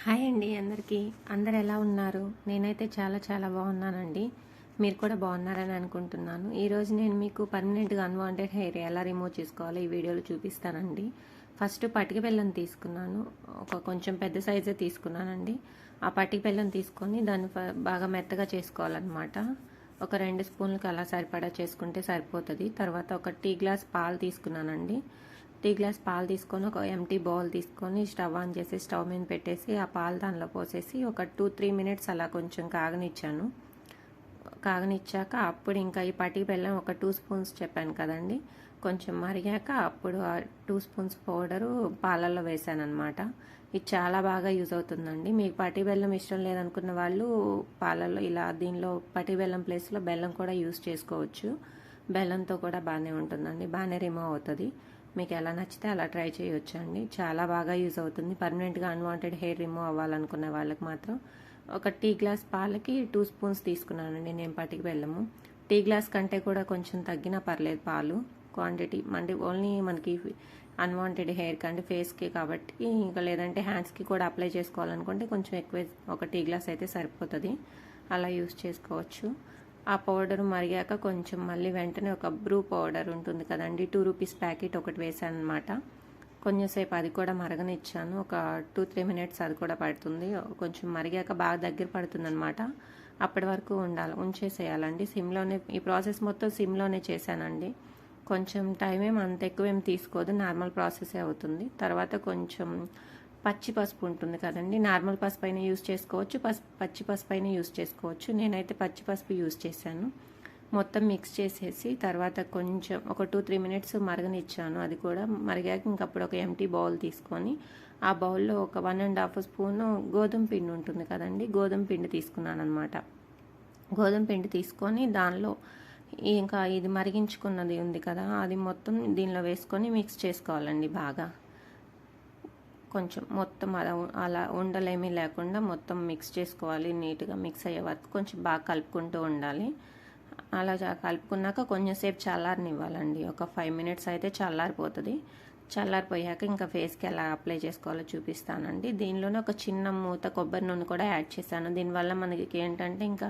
Hi అండి అందరికీ. అందరు ఎలా ఉన్నారు? నేనైతే చాలా బాగున్నానండి. మీరు కూడా బాగున్నారని అనుకుంటున్నాను. ఈరోజు నేను మీకు పర్మనెంట్గా అన్వాంటెడ్ హెయిర్ ఎలా రిమూవ్ చేసుకోవాలో ఈ వీడియోలో చూపిస్తానండి. ఫస్ట్ పటిక బెల్లం తీసుకున్నాను. కొంచెం పెద్ద సైజే తీసుకున్నానండి. ఆ పటిక బెల్లం తీసుకొని దాన్ని బాగా మెత్తగా చేసుకోవాలన్నమాట. ఒక 2 స్పూన్లకు అలా సరిపడా చేసుకుంటే సరిపోతుంది. తర్వాత ఒక టీ గ్లాస్ పాలు తీసుకున్నానండి. టీ గ్లాస్ పాలు తీసుకొని ఒక ఎంటీ బౌల్ తీసుకొని స్టవ్ ఆన్ చేసి స్టవ్ మీద పెట్టేసి ఆ పాలు దానిలో పోసేసి ఒక 2-3 మినిట్స్ అలా కొంచెం కాగనిచ్చాను. కాగనిచ్చాక అప్పుడు ఇంకా ఈ పటిక బెల్లం ఒక 2 స్పూన్స్ చెప్పాను కదండి, కొంచెం మరిగాక అప్పుడు ఆ 2 స్పూన్స్ పౌడరు పాలల్లో వేసాను అనమాట. ఇది చాలా బాగా యూజ్ అవుతుందండి. మీకు పటిక బెల్లం ఇష్టం లేదనుకున్న వాళ్ళు పాలల్లో ఇలా దీనిలో పటిక బెల్లం ప్లేస్లో బెల్లం కూడా యూజ్ చేసుకోవచ్చు. బెల్లంతో కూడా బాగానే ఉంటుందండి, బాగానే రిమూవ్ అవుతుంది. మీకు ఎలా నచ్చితే అలా ట్రై చేయొచ్చు అండి. చాలా బాగా యూజ్ అవుతుంది. పర్మనెంట్గా అన్వాంటెడ్ హెయిర్ రిమూవ్ అవ్వాలనుకునే వాళ్ళకి మాత్రం ఒక టీ గ్లాస్ పాలకి 2 స్పూన్స్ తీసుకున్నానండి నేను పటిక బెల్లము. టీ గ్లాస్ కంటే కూడా కొంచెం తగ్గినా పర్లేదు పాలు క్వాంటిటీ. అంటే ఓన్లీ మనకి అన్వాంటెడ్ హెయిర్ కంటే ఫేస్కి కాబట్టి, ఇంకా లేదంటే హ్యాండ్స్కి కూడా అప్లై చేసుకోవాలనుకుంటే కొంచెం ఎక్కువ ఒక టీ గ్లాస్ అయితే సరిపోతుంది. అలా యూజ్ చేసుకోవచ్చు. ఆ పౌడర్ మరిగాక కొంచెం మళ్ళీ వెంటనే ఒక బ్రూ పౌడర్ ఉంటుంది కదండి, 2 రూపీస్ ప్యాకెట్ ఒకటి వేసాను అనమాట. కొంచెంసేపు అది కూడా మరగనిచ్చాను. ఒక 2-3 మినిట్స్ అది కూడా పడుతుంది. కొంచెం మరిగాక బాగా దగ్గర పడుతుంది అనమాట. అప్పటి వరకు ఉంచేసేయాలండి సిమ్లోనే. ఈ ప్రాసెస్ మొత్తం సిమ్లోనే చేశానండి. కొంచెం టైం అంత ఎక్కువేం తీసుకోదు, నార్మల్ ప్రాసెసే అవుతుంది. తర్వాత కొంచెం పచ్చి పసుపు ఉంటుంది కదండి, నార్మల్ పసుపు అయినా యూజ్ చేసుకోవచ్చు, పచ్చి పసుపు అయినా యూజ్ చేసుకోవచ్చు. నేనైతే పచ్చి పసుపు యూజ్ చేశాను. మొత్తం మిక్స్ చేసేసి తర్వాత కొంచెం ఒక 2-3 మినిట్స్ మరగనిచ్చాను. అది కూడా మరిగాక ఇంకప్పుడు ఒక ఎంటీ బౌల్ తీసుకొని ఆ బౌల్లో ఒక 1.5 స్పూను గోధుమ పిండి ఉంటుంది కదండి, గోధుమ పిండి తీసుకున్నాను అనమాట. గోధుమ పిండి తీసుకొని దానిలో ఇంకా ఇది మరిగించుకున్నది ఉంది కదా, అది మొత్తం దీనిలో వేసుకొని మిక్స్ చేసుకోవాలండి బాగా. కొంచెం మొత్తం అలా ఉండలేమీ లేకుండా మొత్తం మిక్స్ చేసుకోవాలి. నీట్గా మిక్స్ అయ్యే వరకు కొంచెం బాగా కలుపుకుంటూ ఉండాలి. అలా కలుపుకున్నాక కొంచెంసేపు చల్లారనివ్వాలండి. ఒక 5 మినిట్స్ అయితే చల్లారిపోతుంది. చల్లారిపోయాక ఇంకా ఫేస్కి ఎలా అప్లై చేసుకోవాలో చూపిస్తానండి. దీనిలోనే ఒక చిన్న మూత కొబ్బరి నూనె కూడా యాడ్ చేశాను. దీనివల్ల మనకి ఏంటంటే ఇంకా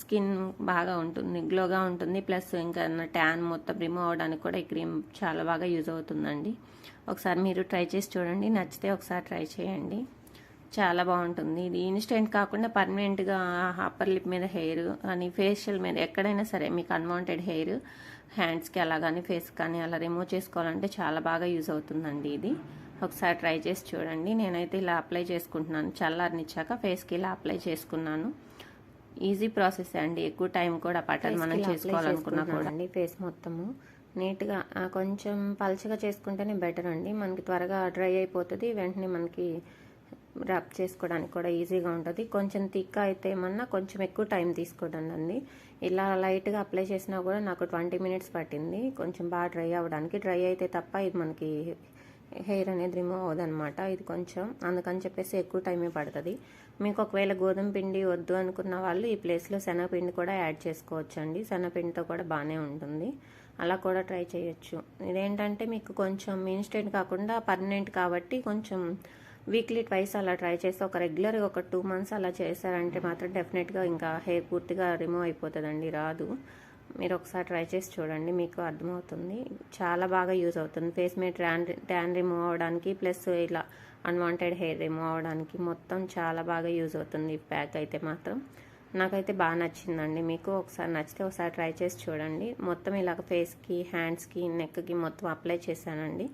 స్కిన్ బాగా ఉంటుంది, గ్లోగా ఉంటుంది. ప్లస్ ఇంకా ట్యాన్ మొత్తం రిమూవ్ అవడానికి కూడా ఈ క్రీమ్ చాలా బాగా యూజ్ అవుతుందండి. ఒకసారి మీరు ట్రై చేసి చూడండి, నచ్చితే ఒకసారి ట్రై చేయండి. చాలా బాగుంటుంది. ఇది ఇన్స్టెంట్ కాకుండా పర్మనెంట్గా అప్పర్ లిప్ మీద హెయిర్ కానీ ఫేషియల్ మీద ఎక్కడైనా సరే మీకు అన్వాంటెడ్ హెయిర్ హ్యాండ్స్కి అలా కానీ ఫేస్ కానీ అలా రిమూవ్ చేసుకోవాలంటే చాలా బాగా యూజ్ అవుతుందండి ఇది. ఒకసారి ట్రై చేసి చూడండి. నేనైతే ఇలా అప్లై చేసుకుంటున్నాను. చల్లారనిచ్చాక ఫేస్కి ఇలా అప్లై చేసుకున్నాను. ఈజీ ప్రాసెస్ అండి, ఎక్కువ టైం కూడా పట్టదు మనం చేసుకోవాలనుకున్నా కూడా. ఫేస్ మొత్తము నీట్గా కొంచెం పల్చగా చేసుకుంటేనే బెటర్ అండి. మనకి త్వరగా డ్రై అయిపోతుంది, వెంటనే మనకి రబ్ చేసుకోవడానికి కూడా ఈజీగా ఉంటుంది. కొంచెం థిక్ అయితే ఏమన్నా కొంచెం ఎక్కువ టైం తీసుకోదండి. ఇలా లైట్గా అప్లై చేసినా కూడా నాకు 20 మినిట్స్ పట్టింది కొంచెం బాగా డ్రై అవ్వడానికి. డ్రై అయితే తప్ప ఇది మనకి హెయిర్ అనేది రిమూవ్ అవ్వదనమాట. ఇది కొంచెం అందుకని చెప్పేసి ఎక్కువ టైమే పడుతుంది. మీకు ఒకవేళ గోధుమ పిండి వద్దు అనుకున్న వాళ్ళు ఈ ప్లేస్లో శనగపిండి కూడా యాడ్ చేసుకోవచ్చు అండి. శనగపిండితో కూడా బాగానే ఉంటుంది, అలా కూడా ట్రై చేయొచ్చు. ఇదేంటంటే మీకు కొంచెం ఇన్స్టెంట్ కాకుండా పర్మనెంట్ కాబట్టి కొంచెం వీక్లీ ట్వైస్ అలా ట్రై చేస్తే ఒక రెగ్యులర్గా ఒక 2 మంత్స్ అలా చేశారంటే మాత్రం డెఫినెట్గా ఇంకా హెయిర్ పూర్తిగా రిమూవ్ అయిపోతుందండి, రాదు. మీరు ఒకసారి ట్రై చేసి చూడండి, మీకు అర్థమవుతుంది. చాలా బాగా యూజ్ అవుతుంది ఫేస్ మీద ట్యాన్ రిమూవ్ అవ్వడానికి, ప్లస్ ఇలా అన్వాంటెడ్ హెయిర్ రిమూవ్ అవ్వడానికి మొత్తం చాలా బాగా యూజ్ అవుతుంది ఈ ప్యాక్ అయితే మాత్రం. నాకైతే బాగా నచ్చిందండి. మీకు ఒకసారి నచ్చితే ఒకసారి ట్రై చేసి చూడండి. మొత్తం ఇలాగ ఫేస్కి, హ్యాండ్స్కి, నెక్కి మొత్తం అప్లై చేశానండి.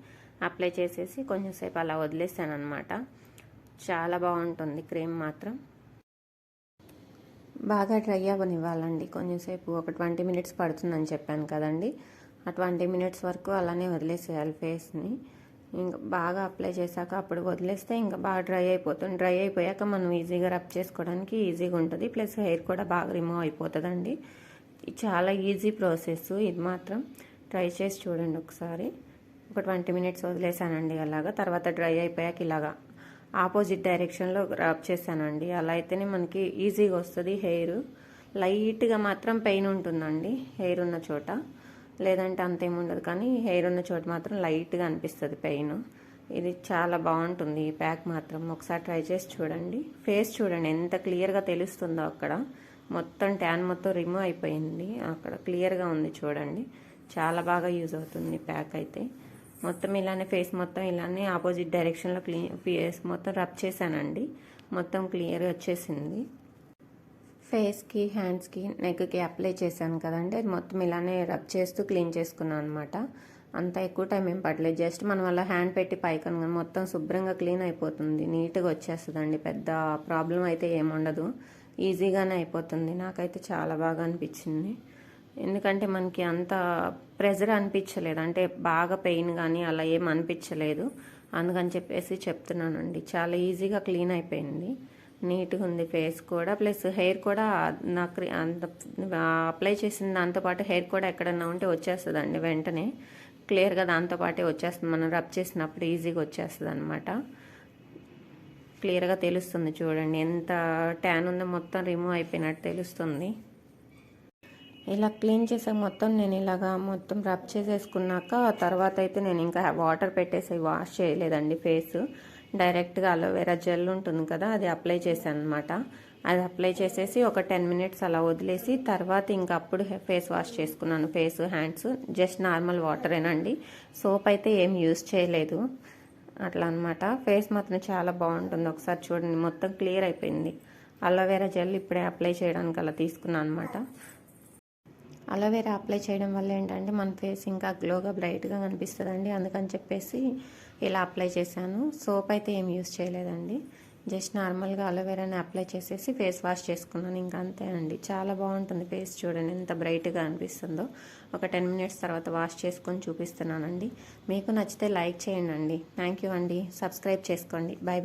అప్లై చేసేసి కొంచెంసేపు అలా వదిలేసాను అనమాట. చాలా బాగుంటుంది క్రీమ్ మాత్రం. బాగా డ్రై అవ్వనివ్వాలండి కొంచెంసేపు. ఒక 20 మినిట్స్ పడుతుందని చెప్పాను కదండి, ఆ 20 మినిట్స్ వరకు అలానే వదిలేసేయాలి ఫేస్ని. ఇంకా బాగా అప్లై చేశాక అప్పుడు వదిలేస్తే ఇంకా బాగా డ్రై అయిపోతుంది. డ్రై అయిపోయాక మనం ఈజీగా రబ్ చేసుకోవడానికి ఈజీగా ఉంటుంది. ప్లస్ హెయిర్ కూడా బాగా రిమూవ్ అయిపోతుందండి. చాలా ఈజీ ప్రాసెస్ ఇది మాత్రం. ట్రై చేసి చూడండి ఒకసారి. ఒక 20 మినిట్స్ వదిలేసానండి అలాగా. తర్వాత డ్రై అయిపోయాక ఇలాగా ఆపోజిట్ డైరెక్షన్లో రబ్ చేశానండి. అలా అయితేనే మనకి ఈజీగా వస్తుంది హెయిర్. లైట్గా మాత్రం పెయిన్ ఉంటుందండి హెయిర్ ఉన్న చోట, లేదంటే అంతేముండదు. కానీ హెయిర్ ఉన్న చోట మాత్రం లైట్గా అనిపిస్తుంది పెయిన్. ఇది చాలా బాగుంటుంది ఈ ప్యాక్ మాత్రం. ఒకసారి ట్రై చేసి చూడండి. ఫేస్ చూడండి ఎంత క్లియర్గా తెలుస్తుందో. అక్కడ మొత్తం ట్యాన్ మొత్తం రిమూవ్ అయిపోయింది. అక్కడ క్లియర్గా ఉంది చూడండి. చాలా బాగా యూజ్ అవుతుంది ప్యాక్ అయితే. మొత్తం ఇలానే ఫేస్ మొత్తం ఇలానే ఆపోజిట్ డైరెక్షన్లో ఫేస్ మొత్తం రబ్ చేశానండి. మొత్తం క్లియర్గా వచ్చేసింది. ఫేస్కి, హ్యాండ్స్కి, నెక్కి అప్లై చేశాను కదండి, అది మొత్తం ఇలానే రబ్ చేస్తూ క్లీన్ చేసుకున్నాను అనమాట. అంత ఎక్కువ టైం ఏం పడలేదు. జస్ట్ మనం అలా హ్యాండ్ పెట్టి పైకను మొత్తం శుభ్రంగా క్లీన్ అయిపోతుంది. నీట్గా వచ్చేస్తుందండి. పెద్ద ప్రాబ్లం అయితే ఏముండదు. ఈజీగానే అయిపోతుంది. నాకైతే చాలా బాగా అనిపించింది. ఎందుకంటే మనకి అంత ప్రెజర్ అనిపించలేదు. అంటే బాగా పెయిన్ కానీ అలా ఏం అనిపించలేదు. అందుకని చెప్పేసి చెప్తున్నానండి. చాలా ఈజీగా క్లీన్ అయిపోయింది. నీట్గా ఉంది ఫేస్ కూడా. ప్లస్ హెయిర్ కూడా నాకు అంత అప్లై చేసిన దాంతోపాటు హెయిర్ కూడా ఎక్కడన్నా ఉంటే వచ్చేస్తుందండి వెంటనే. క్లియర్గా దాంతోపాటే వచ్చేస్తుంది. మనం రబ్ చేసినప్పుడు ఈజీగా వచ్చేస్తుంది అనమాట. క్లియర్గా తెలుస్తుంది చూడండి. ఎంత ట్యాన్ ఉందో మొత్తం రిమూవ్ అయిపోయినట్టు తెలుస్తుంది. ఇలా క్లీన్ చేసే మొత్తం నేను ఇలాగా మొత్తం రబ్ చేసేసుకున్నాక తర్వాత అయితే నేను ఇంకా వాటర్ పెట్టేసి వాష్ చేయలేదండి ఫేస్. డైరెక్ట్గా అలోవెరా జెల్ ఉంటుంది కదా, అది అప్లై చేశాను అనమాట. అది అప్లై చేసేసి ఒక 10 మినిట్స్ అలా వదిలేసి తర్వాత ఇంకా అప్పుడు ఫేస్ వాష్ చేసుకున్నాను. ఫేస్, హ్యాండ్స్ జస్ట్ నార్మల్ వాటరేనండి. సోప్ అయితే ఏం యూజ్ చేయలేదు. అట్లా అనమాట. ఫేస్ మాత్రం చాలా బాగుంటుంది. ఒకసారి చూడండి, మొత్తం క్లియర్ అయిపోయింది. అలోవెరా జెల్ ఇప్పుడే అప్లై చేయడానికి అలా తీసుకున్నాను అనమాట. అలోవెరా అప్లై చేయడం వల్ల ఏంటంటే మన ఫేస్ ఇంకా గ్లోగా బ్రైట్గా కనిపిస్తుందండి. అందుకని చెప్పేసి ఇలా అప్లై చేశాను. సోప్ అయితే ఏం యూజ్ చేయలేదండి. జస్ట్ నార్మల్గా అలోవెరాని అప్లై చేసేసి ఫేస్ వాష్ చేసుకున్నాను. ఇంకా అంతే అండి. చాలా బాగుంటుంది ఫేస్. చూడండి ఎంత బ్రైట్గా అనిపిస్తుందో. ఒక 10 మినిట్స్ తర్వాత వాష్ చేసుకొని చూపిస్తున్నానండి. మీకు నచ్చితే లైక్ చేయండి అండి. థ్యాంక్ యూ అండి. సబ్స్క్రైబ్ చేసుకోండి. బై.